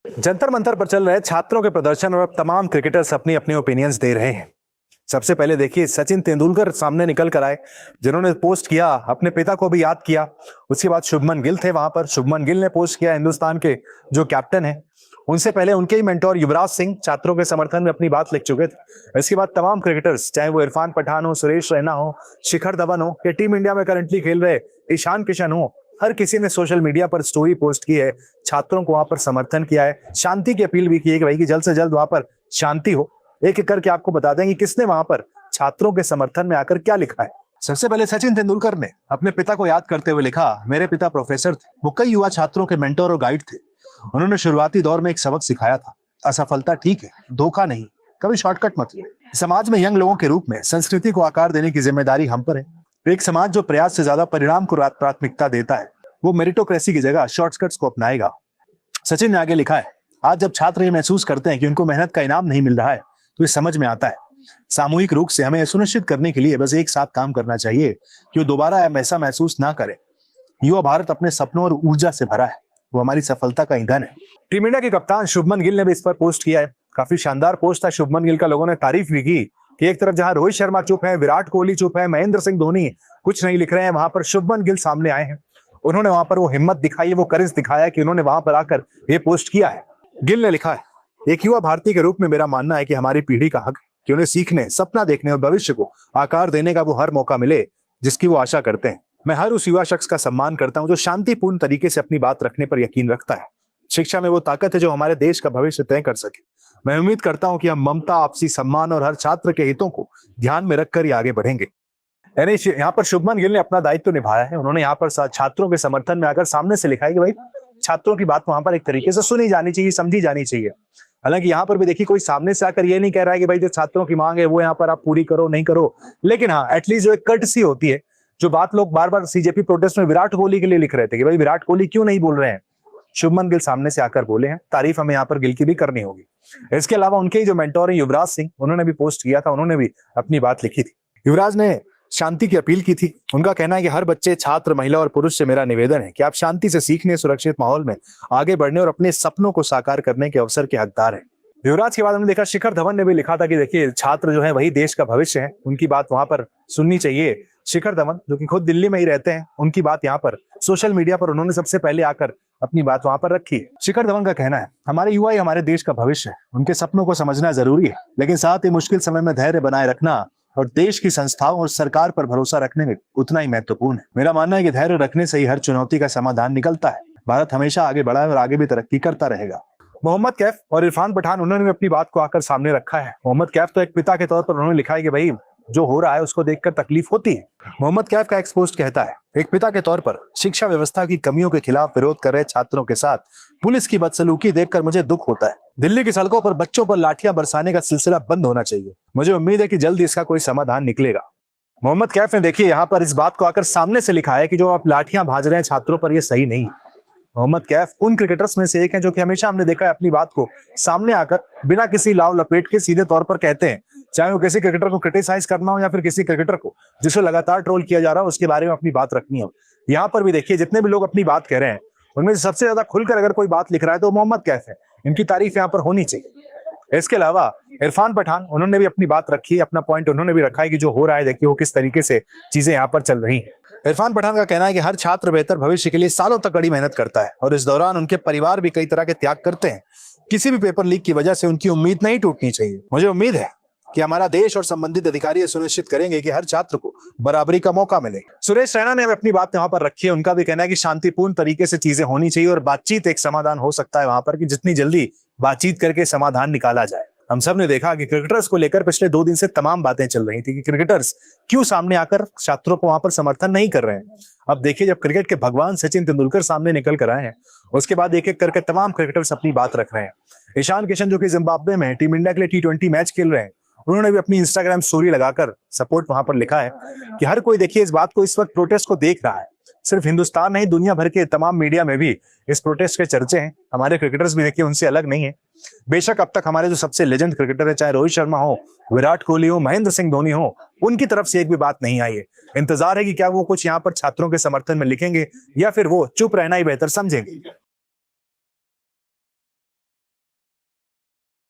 जंतर मंतर पर चल रहे छात्रों के प्रदर्शन और अब तमाम क्रिकेटर्स अपनी अपनी ओपिनियंस दे रहे हैं। सबसे पहले देखिए सचिन तेंदुलकर सामने निकल कर आए, जिन्होंने पोस्ट किया, अपने पिता को भी याद किया। उसके बाद शुभमन गिल थे वहां पर, शुभमन गिल ने पोस्ट किया, हिंदुस्तान के जो कैप्टन है। उनसे पहले उनके ही मेंटोर युवराज सिंह छात्रों के समर्थन में अपनी बात लिख चुके थे। इसके बाद तमाम क्रिकेटर्स, चाहे वो इरफान पठान हो, सुरेश रैना हो, शिखर धवन हो, या टीम इंडिया में करंटली खेल रहे ईशान किशन हो, हर किसी ने सोशल मीडिया पर स्टोरी पोस्ट की है, छात्रों को वहां पर समर्थन किया है, शांति की अपील भी की है कि भाई कि जल्द से जल्द वहां पर शांति हो। एक एक करके आपको बता दें कि किसने वहां पर छात्रों के समर्थन में आकर क्या लिखा है। सबसे पहले सचिन तेंदुलकर ने अपने पिता को याद करते हुए लिखा, मेरे पिता प्रोफेसर थे, वो कई युवा छात्रों के मेंटर और गाइड थे। उन्होंने शुरुआती दौर में एक सबक सिखाया था, असफलता ठीक है, धोखा नहीं, कभी शॉर्टकट मत लो। समाज में यंग लोगों के रूप में संस्कृति को आकार देने की जिम्मेदारी हम पर है। एक समाज जो प्रयास से ज्यादा परिणाम को प्राथमिकता देता है, वो मेरिटोक्रेसी की जगह शॉर्टकट्स को अपनाएगा। सचिन ने आगे लिखा है, आज जब छात्र ये महसूस करते हैं कि उनको मेहनत का इनाम नहीं मिल रहा है, तो ये समझ में आता है सामूहिक रूप से हमें सुनिश्चित करने के लिए बस एक साथ काम करना चाहिए कि वो दोबारा ऐसा महसूस ना करे। युवा भारत अपने सपनों और ऊर्जा से भरा है, वो हमारी सफलता का ईंधन है। टीम इंडिया के कप्तान शुभमन गिल ने भी इस पर पोस्ट किया है। काफी शानदार पोस्ट था शुभमन गिल का, लोगों ने तारीफ भी की कि एक तरफ जहां रोहित शर्मा चुप है, विराट कोहली चुप है, महेंद्र सिंह धोनी कुछ नहीं लिख रहे हैं, वहां पर शुभमन गिल सामने आए हैं। उन्होंने वहां पर वो हिम्मत दिखाई है, वो करेज दिखाया कि उन्होंने वहां पर आकर ये पोस्ट किया है। गिल ने लिखा है, एक युवा भारतीय के रूप में मेरा मानना है कि हमारी पीढ़ी का हक कि उन्हें सीखने, सपना देखने और भविष्य को आकार देने का वो हर मौका मिले जिसकी वो आशा करते हैं। मैं हर उस युवा शख्स का सम्मान करता हूं जो शांतिपूर्ण तरीके से अपनी बात रखने पर यकीन रखता है। शिक्षा में वो ताकत है जो हमारे देश का भविष्य तय कर सके। मैं उम्मीद करता हूं कि हम ममता, आपसी सम्मान और हर छात्र के हितों को ध्यान में रखकर ही आगे बढ़ेंगे। यानी यहाँ पर शुभमन गिल ने अपना दायित्व निभाया है। उन्होंने यहाँ पर छात्रों के समर्थन में आकर सामने से लिखा है कि भाई छात्रों की बात वहां पर एक तरीके से सुनी जानी चाहिए, समझी जानी चाहिए। हालांकि यहाँ पर भी देखिए कोई सामने से आकर ये नहीं कह रहा है कि भाई जो छात्रों की मांग है वो यहाँ पर आप पूरी करो नहीं करो, लेकिन हाँ एटलीस्ट जो एक कर्टसी होती है, जो बात लोग बार बार सीजेपी प्रोटेस्ट में विराट कोहली के लिए लिख रहे थे कि भाई विराट कोहली क्यों नहीं बोल रहे हैं, शुभमन गिल सामने से आकर बोले हैं। तारीफ हमें यहाँ पर गिल की भी करनी होगी। इसके अलावा उनके ही जो मेंटोर है युवराज सिंह, उन्होंने भी पोस्ट किया था, उन्होंने भी अपनी बात लिखी थी। युवराज ने शांति की अपील की थी। उनका कहना है कि हर बच्चे, छात्र, महिला और पुरुष से मेरा निवेदन है कि आप शांति से सीखने, सुरक्षित माहौल में आगे बढ़ने और अपने सपनों को साकार करने के अवसर के हकदार हैं। युवराज के बाद हमने देखा शिखर धवन ने भी लिखा था कि देखिए छात्र जो है वही देश का भविष्य है, उनकी बात वहां पर सुननी चाहिए। शिखर धवन जो कि खुद दिल्ली में ही रहते हैं, उनकी बात यहाँ पर सोशल मीडिया पर उन्होंने सबसे पहले आकर अपनी बात वहां पर रखी है। शिखर धवन का कहना है, हमारे युवा ही हमारे देश का भविष्य है, उनके सपनों को समझना जरूरी है, लेकिन साथ ही मुश्किल समय में धैर्य बनाए रखना और देश की संस्थाओं और सरकार पर भरोसा रखने में उतना ही महत्वपूर्ण है। मेरा मानना है कि धैर्य रखने से ही हर चुनौती का समाधान निकलता है। भारत हमेशा आगे बढ़ा है और आगे भी तरक्की करता रहेगा। मोहम्मद कैफ और इरफान पठान, उन्होंने भी अपनी बात को आकर सामने रखा है। मोहम्मद कैफ तो एक पिता के तौर पर उन्होंने लिखा है कि भाई जो हो रहा है उसको देखकर तकलीफ होती है। मोहम्मद कैफ का एक पोस्ट कहता है, एक पिता के तौर पर शिक्षा व्यवस्था की कमियों के खिलाफ विरोध कर रहे छात्रों के साथ पुलिस की बदसलूकी देखकर मुझे दुख होता है। दिल्ली की सड़कों पर बच्चों पर लाठियां बरसाने का सिलसिला बंद होना चाहिए। मुझे उम्मीद है कि जल्द इसका कोई समाधान निकलेगा। मोहम्मद कैफ ने देखिए यहाँ पर इस बात को आकर सामने से लिखा है कि जो आप लाठियां भाज रहे हैं छात्रों पर, ये सही नहीं है। मोहम्मद कैफ उन क्रिकेटर्स में से एक हैं जो कि हमेशा हमने देखा है अपनी बात को सामने आकर बिना किसी लाव लपेट के सीधे तौर पर कहते हैं, चाहे वो किसी क्रिकेटर को क्रिटिसाइज करना हो या फिर किसी क्रिकेटर को जिसे लगातार ट्रोल किया जा रहा हो उसके बारे में अपनी बात रखनी हो। यहाँ पर भी देखिए जितने भी लोग अपनी बात कह रहे हैं उनमें से सबसे ज्यादा खुलकर अगर कोई बात लिख रहा है तो मोहम्मद कैफ है। इनकी तारीफ यहाँ पर होनी चाहिए। इसके अलावा इरफान पठान, उन्होंने भी अपनी बात रखी है, अपना पॉइंट उन्होंने भी रखा है कि जो हो रहा है देखिए वो किस तरीके से चीजें यहाँ पर चल रही है। इरफान पठान का कहना है कि हर छात्र बेहतर भविष्य के लिए सालों तक कड़ी मेहनत करता है और इस दौरान उनके परिवार भी कई तरह के त्याग करते हैं। किसी भी पेपर लीक की वजह से उनकी उम्मीद नहीं टूटनी चाहिए। मुझे उम्मीद है कि हमारा देश और संबंधित अधिकारी सुनिश्चित करेंगे कि हर छात्र को बराबरी का मौका मिले। सुरेश रैना ने अपनी बात यहाँ पर रखी है। उनका भी कहना है कि शांतिपूर्ण तरीके से चीजें होनी चाहिए और बातचीत एक समाधान हो सकता है वहां पर, कि जितनी जल्दी बातचीत करके समाधान निकाला जाए। हम सब ने देखा कि क्रिकेटर्स को लेकर पिछले 2 दिन से तमाम बातें चल रही थी कि क्रिकेटर्स क्यों सामने आकर छात्रों को वहां पर समर्थन नहीं कर रहे हैं। अब देखिए जब क्रिकेट के भगवान सचिन तेंदुलकर सामने निकल कर आए हैं, उसके बाद एक एक करके तमाम क्रिकेटर्स अपनी बात रख रहे हैं। ईशान किशन जो कि जिम्बाब्वे में टीम इंडिया के लिए T20 मैच खेल रहे हैं, उन्होंने भी अपनी इंस्टाग्राम स्टोरी लगाकर सपोर्ट वहां पर लिखा है कि हर कोई देखिए इस बात को, इस वक्त प्रोटेस्ट को देख रहा है। सिर्फ हिंदुस्तान नहीं, दुनिया भर के तमाम मीडिया में भी इस प्रोटेस्ट के चर्चे हैं। हमारे क्रिकेटर्स भी देखिए उनसे अलग नहीं है। बेशक अब तक हमारे जो सबसे लेजेंड क्रिकेटर है, चाहे रोहित शर्मा हो, विराट कोहली हो, महेंद्र सिंह धोनी हो, उनकी तरफ से एक भी बात नहीं आई है। इंतजार है कि क्या वो कुछ यहाँ पर छात्रों के समर्थन में लिखेंगे या फिर वो चुप रहना ही बेहतर समझेंगे।